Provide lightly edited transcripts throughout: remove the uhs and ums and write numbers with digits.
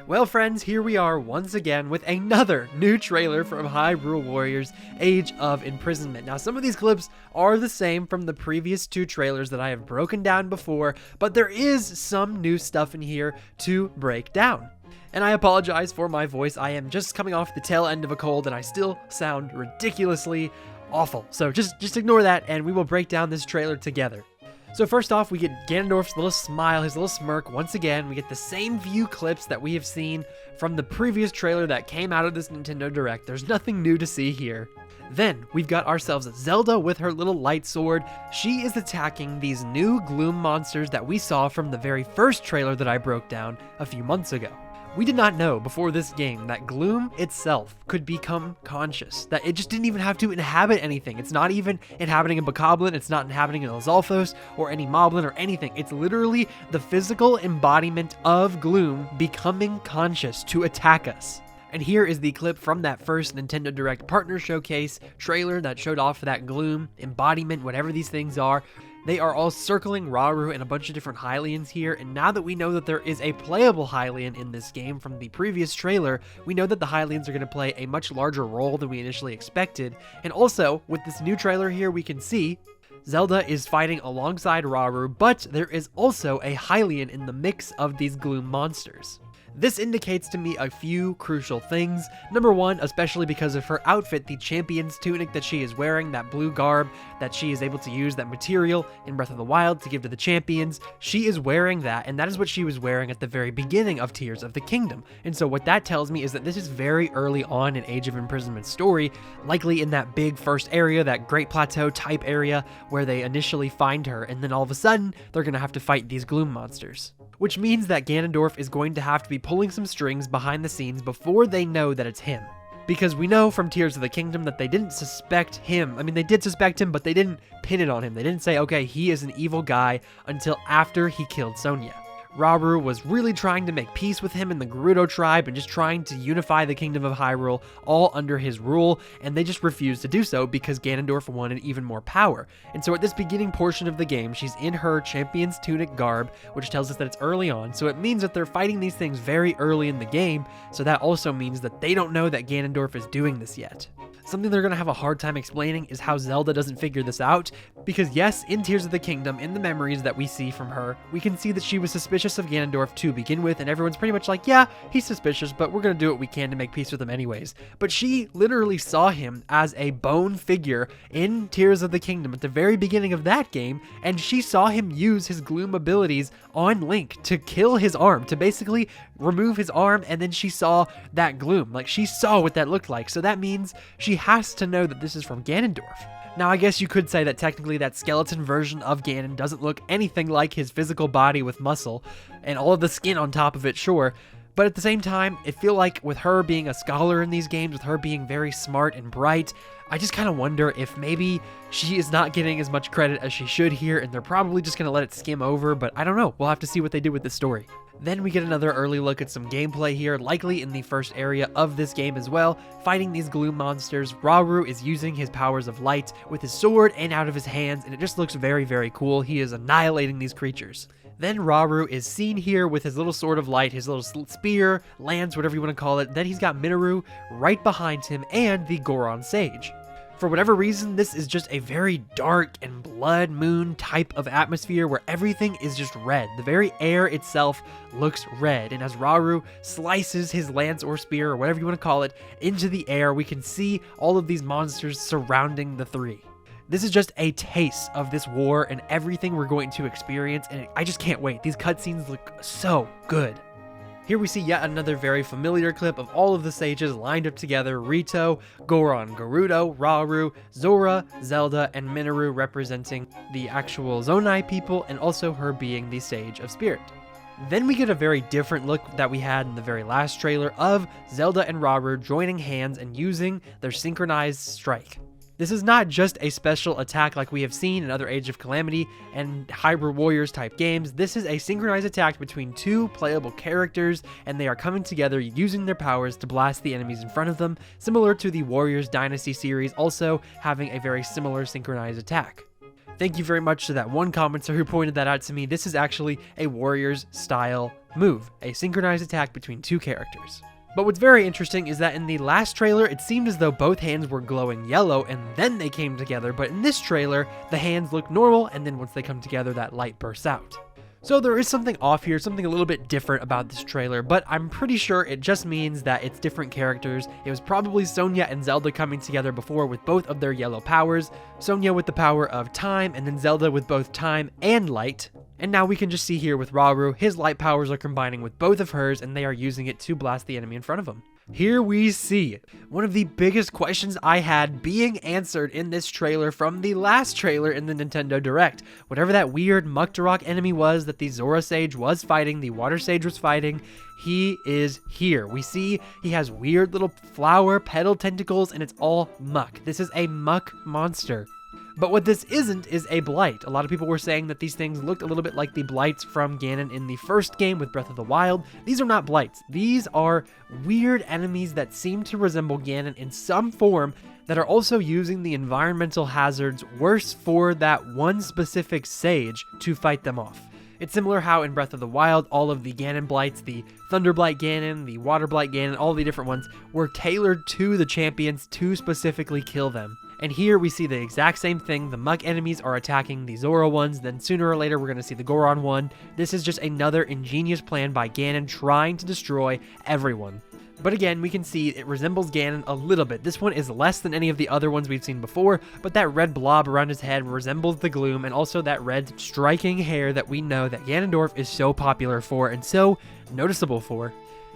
Well friends, here we are once again with another new trailer from Hyrule Warriors Age of Imprisonment. Now some of these clips are the same from the previous two trailers that I have broken down before, but there is some new stuff in here to break down. And I apologize for my voice, I am just coming off the tail end of a cold and I still sound ridiculously awful. So just ignore that and we will break down this trailer together. So first off, we get Ganondorf's little smile, his little smirk once again. We get the same view clips that we have seen from the previous trailer that came out of this Nintendo Direct. There's nothing new to see here. Then, we've got ourselves Zelda with her little light sword. She is attacking these new gloom monsters that we saw from the very first trailer that I broke down a few months ago. We did not know before this game that gloom itself could become conscious, that it just didn't even have to inhabit anything. It's not even inhabiting a Bokoblin, it's not inhabiting an Lizalfos or any Moblin or anything. It's literally the physical embodiment of gloom becoming conscious to attack us. And here is the clip from that first Nintendo Direct Partner Showcase trailer that showed off that gloom embodiment, whatever these things are. They are all circling Rauru and a bunch of different Hylians here, and now that we know that there is a playable Hylian in this game from the previous trailer, we know that the Hylians are going to play a much larger role than we initially expected. And also, with this new trailer here, we can see Zelda is fighting alongside Rauru, but there is also a Hylian in the mix of these gloom monsters. This indicates to me a few crucial things. Number one, especially because of her outfit, the champion's tunic that she is wearing, that blue garb that she is able to use, that material in Breath of the Wild to give to the champions, she is wearing that, and that is what she was wearing at the very beginning of Tears of the Kingdom. And so what that tells me is that this is very early on in Age of Imprisonment's story, likely in that big first area, that Great Plateau type area where they initially find her, and then all of a sudden, they're going to have to fight these gloom monsters. Which means that Ganondorf is going to have to be pulling some strings behind the scenes before they know that it's him. Because we know from Tears of the Kingdom that they didn't suspect him. I mean, they did suspect him, but they didn't pin it on him. They didn't say, okay, he is an evil guy until after he killed Sonia. Rauru was really trying to make peace with him and the Gerudo tribe and just trying to unify the Kingdom of Hyrule all under his rule, and they just refused to do so because Ganondorf wanted even more power. And so at this beginning portion of the game, she's in her champion's tunic garb, which tells us that it's early on, so it means that they're fighting these things very early in the game, so that also means that they don't know that Ganondorf is doing this yet. Something they're going to have a hard time explaining is how Zelda doesn't figure this out, because yes, in Tears of the Kingdom, in the memories that we see from her, we can see that she was suspicious of Ganondorf to begin with, and everyone's pretty much like, yeah, he's suspicious, but we're going to do what we can to make peace with him anyways. But she literally saw him as a bone figure in Tears of the Kingdom at the very beginning of that game, and she saw him use his gloom abilities on Link to kill his arm, to basically remove his arm, and then she saw that gloom. Like, she saw what that looked like, so that means she has to know that this is from Ganondorf. Now, I guess you could say that technically that skeleton version of Ganon doesn't look anything like his physical body with muscle and all of the skin on top of it, sure. But at the same time, I feel like with her being a scholar in these games, with her being very smart and bright, I just kind of wonder if maybe she is not getting as much credit as she should here, and they're probably just going to let it skim over, but I don't know. We'll have to see what they do with this story. Then we get another early look at some gameplay here, likely in the first area of this game as well. Fighting these gloom monsters, Rauru is using his powers of light with his sword and out of his hands, and it just looks very, very cool. He is annihilating these creatures. Then Rauru is seen here with his little sword of light, his little spear, lance, whatever you want to call it. Then he's got Minoru right behind him and the Goron Sage. For whatever reason, this is just a very dark and blood moon type of atmosphere where everything is just red. The very air itself looks red, and as Rauru slices his lance or spear, or whatever you want to call it, into the air, we can see all of these monsters surrounding the three. This is just a taste of this war and everything we're going to experience, and I just can't wait. These cutscenes look so good. Here we see yet another very familiar clip of all of the sages lined up together: Rito, Goron, Gerudo, Rauru, Zora, Zelda, and Minoru representing the actual Zonai people, and also her being the Sage of Spirit. Then we get a very different look that we had in the very last trailer of Zelda and Rauru joining hands and using their synchronized strike. This is not just a special attack like we have seen in other Age of Calamity and Hyrule Warriors type games. This is a synchronized attack between two playable characters, and they are coming together using their powers to blast the enemies in front of them, similar to the Warriors Dynasty series also having a very similar synchronized attack. Thank you very much to that one commenter who pointed that out to me. This is actually a Warriors style move, a synchronized attack between two characters. But what's very interesting is that in the last trailer, it seemed as though both hands were glowing yellow and then they came together, but in this trailer, the hands look normal and then once they come together, that light bursts out. So there is something off here, something a little bit different about this trailer, but I'm pretty sure it just means that it's different characters. It was probably Sonya and Zelda coming together before with both of their yellow powers, Sonya with the power of time, and then Zelda with both time and light. And now we can just see here with Rauru, his light powers are combining with both of hers and they are using it to blast the enemy in front of him. Here we see one of the biggest questions I had being answered in this trailer from the last trailer in the Nintendo Direct. Whatever that weird Muktarok enemy was that the Zora Sage was fighting, the Water Sage was fighting, he is here. We see he has weird little flower petal tentacles and it's all muck. This is a muck monster. But what this isn't is a blight. A lot of people were saying that these things looked a little bit like the blights from Ganon in the first game with Breath of the Wild. These are not blights. These are weird enemies that seem to resemble Ganon in some form that are also using the environmental hazards worse for that one specific sage to fight them off. It's similar how in Breath of the Wild, all of the Ganon blights, the Thunder Blight Ganon, the Water Blight Ganon, all the different ones were tailored to the champions to specifically kill them. And here we see the exact same thing. The Muck enemies are attacking the Zora ones, then sooner or later we're going to see the Goron one. This is just another ingenious plan by Ganon trying to destroy everyone. But again, we can see it resembles Ganon a little bit. This one is less than any of the other ones we've seen before, but that red blob around his head resembles the gloom and also that red striking hair that we know that Ganondorf is so popular for and so noticeable for.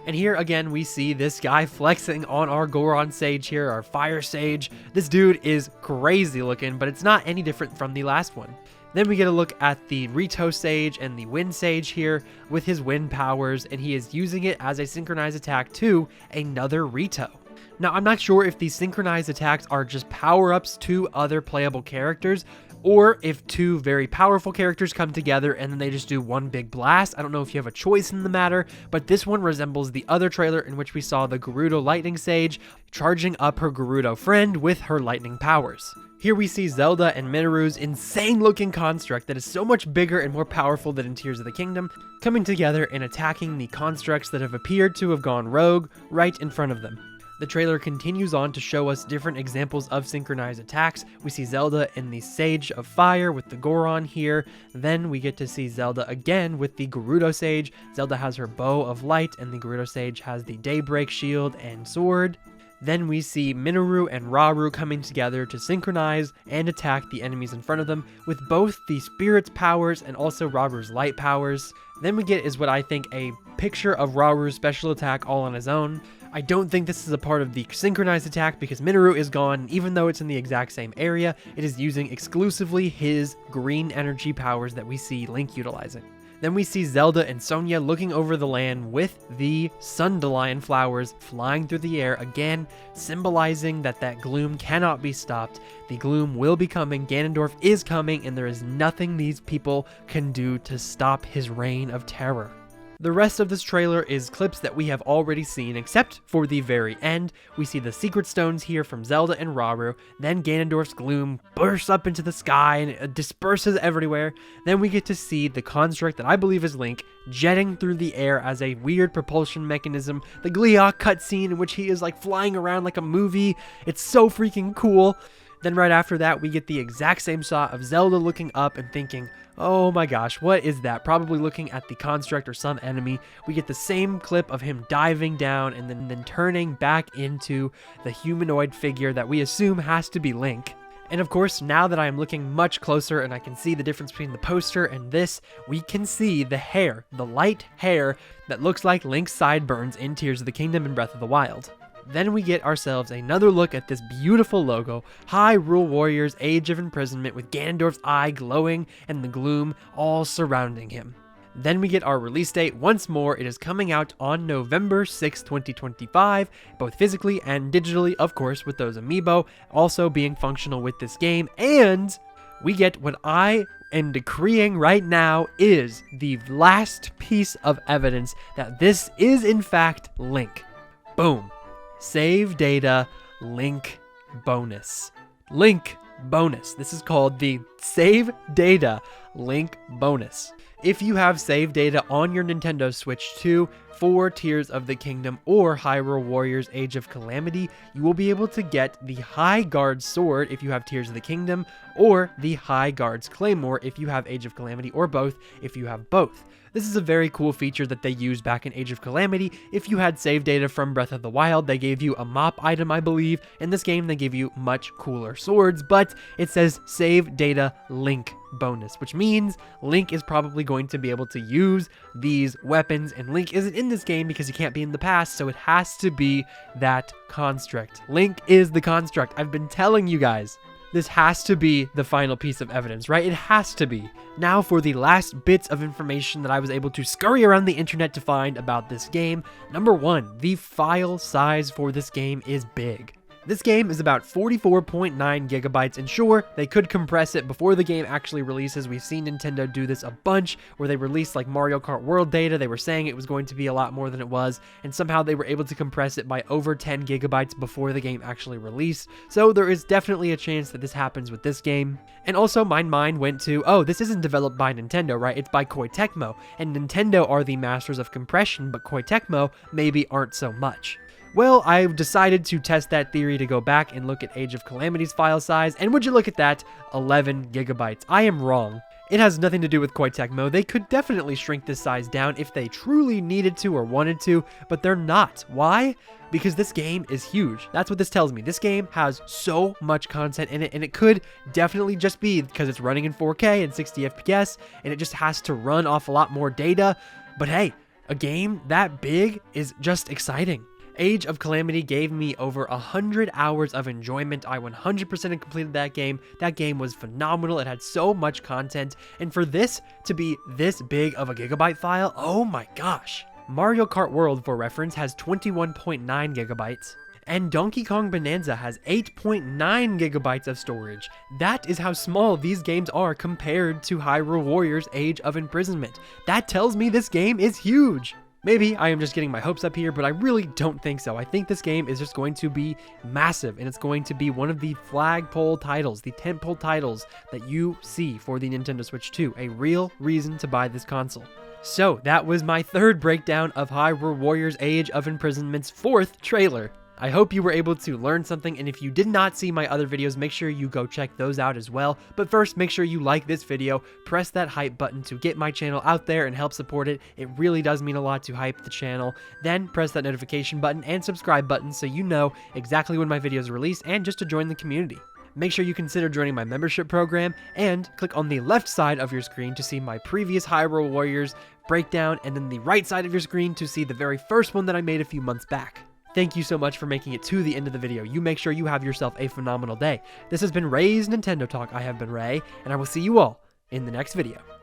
And here again, we see this guy flexing on our Goron Sage here, our Fire Sage. This dude is crazy looking, but it's not any different from the last one. Then we get a look at the Rito Sage and the Wind Sage here with his wind powers, and he is using it as a synchronized attack to another Rito. Now, I'm not sure if these synchronized attacks are just power-ups to other playable characters, or if two very powerful characters come together and then they just do one big blast. I don't know if you have a choice in the matter, but this one resembles the other trailer in which we saw the Gerudo Lightning Sage charging up her Gerudo friend with her lightning powers. Here we see Zelda and Minoru's insane looking construct that is so much bigger and more powerful than in Tears of the Kingdom, coming together and attacking the constructs that have appeared to have gone rogue right in front of them. The trailer continues on to show us different examples of synchronized attacks. We see Zelda in the Sage of Fire with the Goron here. Then we get to see Zelda again with the Gerudo Sage. Zelda has her Bow of Light and the Gerudo Sage has the Daybreak Shield and Sword. Then we see Minoru and Rauru coming together to synchronize and attack the enemies in front of them with both the Spirit's powers and also Rauru's light powers. Then we get is what I think a picture of Rauru's special attack all on his own. I don't think this is a part of the synchronized attack because Minoru is gone. Even though it's in the exact same area, it is using exclusively his green energy powers that we see Link utilizing. Then we see Zelda and Sonya looking over the land with the Sundelion flowers flying through the air, again symbolizing that that gloom cannot be stopped. The gloom will be coming, Ganondorf is coming, and there is nothing these people can do to stop his reign of terror. The rest of this trailer is clips that we have already seen, except for the very end. We see the secret stones here from Zelda and Rauru, then Ganondorf's gloom bursts up into the sky and it disperses everywhere. Then we get to see the construct that I believe is Link jetting through the air as a weird propulsion mechanism. The Gleeok cutscene in which he is like flying around like a movie. It's so freaking cool. Then right after that, we get the exact same shot of Zelda looking up and thinking, oh my gosh, what is that? Probably looking at the construct or some enemy. We get the same clip of him diving down and then turning back into the humanoid figure that we assume has to be Link. And of course, now that I am looking much closer and I can see the difference between the poster and this, we can see the hair, the light hair that looks like Link's sideburns in Tears of the Kingdom and Breath of the Wild. Then we get ourselves another look at this beautiful logo, Hyrule Warriors Age of Imprisonment, with Ganondorf's eye glowing and the gloom all surrounding him. Then we get our release date once more. It is coming out on November 6, 2025, both physically and digitally, of course, with those amiibo also being functional with this game. And we get what I am decreeing right now is the last piece of evidence that this is in fact Link. Boom. Save data, Link bonus. Link bonus. This is called the Save Data Link bonus. If you have save data on your Nintendo Switch 2 for Tears of the Kingdom or Hyrule Warriors Age of Calamity, you will be able to get the High Guard's Sword if you have Tears of the Kingdom, or the High Guard's Claymore if you have Age of Calamity, or both if you have both. This is a very cool feature that they used back in Age of Calamity. If you had save data from Breath of the Wild, they gave you a mop item, I believe. In this game, they gave you much cooler swords, but it says Save Data Link bonus, which means Link is probably going to be able to use these weapons, and Link isn't in this game because he can't be in the past, so it has to be that construct. Link is the construct. I've been telling you guys. This has to be the final piece of evidence, right? It has to be. Now for the last bits of information that I was able to scurry around the internet to find about this game. Number 1, the file size for this game is big. This game is about 44.9 gigabytes, and sure, they could compress it before the game actually releases. We've seen Nintendo do this a bunch, where they released like Mario Kart World data. They were saying it was going to be a lot more than it was, and somehow they were able to compress it by over 10 gigabytes before the game actually released. So there is definitely a chance that this happens with this game. And also my mind went to, oh, this isn't developed by Nintendo, right? It's by Koei Tecmo, and Nintendo are the masters of compression, but Koei Tecmo maybe aren't so much. Well, I've decided to test that theory to go back and look at Age of Calamity's file size, and would you look at that, 11 gigabytes. I am wrong. It has nothing to do with Koei Tecmo. They could definitely shrink this size down if they truly needed to or wanted to, but they're not. Why? Because this game is huge. That's what this tells me. This game has so much content in it, and it could definitely just be because it's running in 4K and 60 FPS, and it just has to run off a lot more data. But hey, a game that big is just exciting. Age of Calamity gave me over 100 hours of enjoyment. I 100% completed that game. That game was phenomenal. It had so much content, and for this to be this big of a gigabyte file, oh my gosh. Mario Kart World, for reference, has 21.9 gigabytes, and Donkey Kong Bonanza has 8.9 gigabytes of storage. That is how small these games are compared to Hyrule Warriors Age of Imprisonment. That tells me this game is huge. Maybe I am just getting my hopes up here, but I really don't think so. I think this game is just going to be massive, and it's going to be one of the flagpole titles, the tentpole titles that you see for the Nintendo Switch 2, a real reason to buy this console. So that was my third breakdown of Hyrule Warriors Age of Imprisonment's fourth trailer. I hope you were able to learn something, and if you did not see my other videos, make sure you go check those out as well. But first, make sure you like this video, press that hype button to get my channel out there and help support it. It really does mean a lot to hype the channel. Then press that notification button and subscribe button so you know exactly when my videos are released, and just to join the community. Make sure you consider joining my membership program, and click on the left side of your screen to see my previous Hyrule Warriors breakdown, and then the right side of your screen to see the very first one that I made a few months back. Thank you so much for making it to the end of the video. You make sure you have yourself a phenomenal day. This has been Ray's Nintendo Talk. I have been Ray, and I will see you all in the next video.